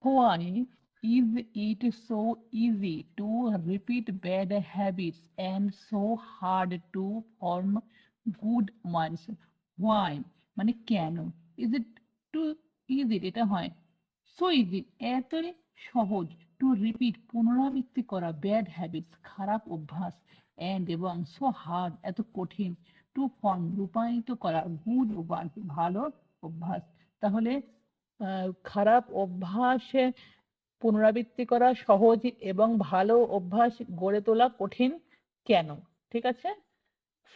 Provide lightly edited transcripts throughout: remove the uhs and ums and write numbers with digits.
Why is it so easy to repeat bad habits and so hard to form good ones? Why মানে কেন? Is it too easy? এটা হয় so easy এতই সহজ to repeat পুনরাবৃত্তি করা bad habits খারাপ অভ্যাস and এবং so hard এত কঠিন to form রূপায়িত করা good ones ভালো অভ্যাস। তাহলে খারাপ অভ্যাসে পুনরাবৃত্তি করা সহজ এবং ভালো অভ্যাস গড়ে তোলা কঠিন কেন? ঠিক আছে?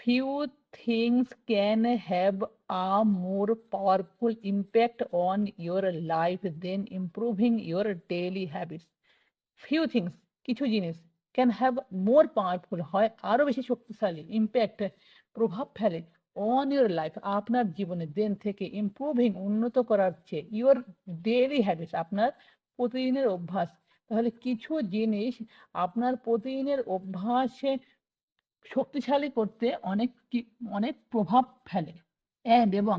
Few things can have a more powerful impact on your life than improving your daily habits. Few things কিছু জিনিস can have more powerful হয় আরো বেশি শক্তিশালী impact প্রভাব ফেলে on your life আপনার জীবনে দেন থেকে improving উন্নত করার চেয়ে your daily habits আপনার প্রতিদিনের অভ্যাস। তাহলে কিছু জিনিস আপনার প্রতিদিনের অভ্যাসে শক্তিশালী করতে অনেক প্রভাব ফেলে and এবং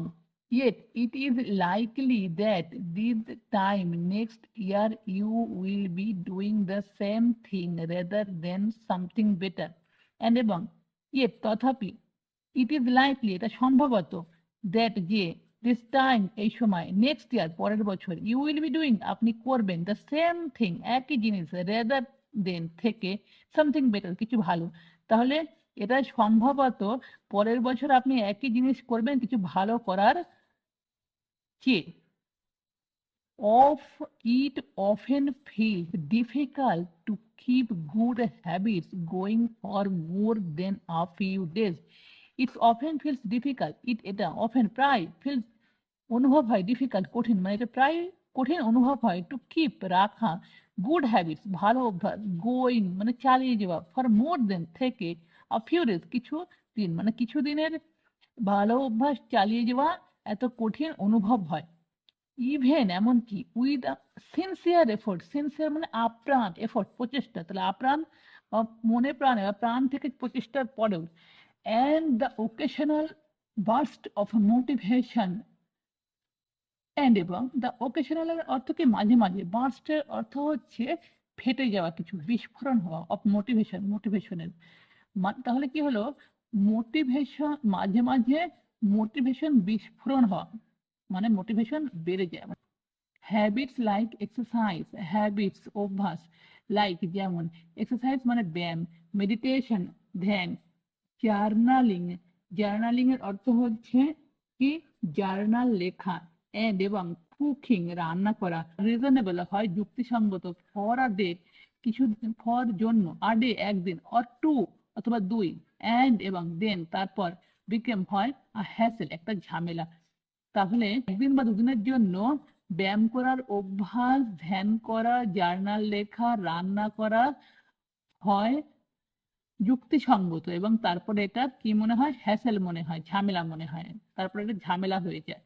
yet it is likely that this time next year you will be doing the same thing rather than something better and এবং yet তথাপি it is likely এটা সম্ভবত that যে this time এই সময় next year পরের বছর you will be doing আপনি করবেন the same thing একই জিনিস rather than থেকে something better কিছু ভালো। তাহলে এটা সম্ভবত পরের বছর আপনি একই জিনিস করবেন কিছু ভালো করার চেয়ে। It often feels difficult to keep good habits going for more than a few days. It often feels difficult. এটা often প্রায় feels অনুভব হয় difficult কঠিন মানে এটা প্রায় কঠিন অনুভব হয় to keep রাখা good habits ভালো অভ্যাস going মানে চালিয়ে যাওয়া for more than থেকে a few days কিছু দিন মানে কিছু দিনের ভালো অভ্যাস চালিয়ে যাওয়া এত কঠিন অনুভব হয়। ইভেন এমনকি উইথ সিনসিয়ার এফোর্ট সিনসিয়ার মানে আপ্রাণ এফোর্ট প্রচেষ্টা তাহলে আপ্রাণ মনে প্রাণে বা প্রাণ থেকে প্রচেষ্টার পরেও and the occasional burst of motivation and এবং the occasional এর অর্থ কি মাঝে মাঝে burst এর অর্থ হচ্ছে ফেটে যাওয়া কিছু বিস্ফোরণ হওয়া of মোটিভেশনের তাহলে কি হলো মোটিভেশন মাঝে মাঝে মোটিভেশন বিস্ফোরণ হওয়া মানে মোটিভেশন বেড়ে যায়। হ্যাবিটস লাইক এক্সারসাইজ হ্যাবিটস অভ্যাস লাইক যেমন এক্সারসাইজ মানে ব্যায়াম মেডিটেশন ধ্যান জার্নালিং এর অর্থ হচ্ছে কি জার্নাল লেখা এন্ড এবং কুকিং রান্না করা রিজনেবল হয় যুক্তিসঙ্গত ফর আ ডে কিছু ফর জন্য আ ডে একদিন অর টু অথবা দুই এন্ড এবং দেন তারপর বিকেম হয় হ্যাসেল একটা ঝামেলা। তাহলে একদিন বা দুদিনের জন্য ব্যায়াম করার অভ্যাস ধ্যান করা জার্নাল লেখা রান্না করা হয় যুক্তিসঙ্গত এবং তারপরে এটা কি মনে হয় হ্যাসেল মনে হয় ঝামেলা মনে হয় তারপরে এটা ঝামেলা হয়ে যায়।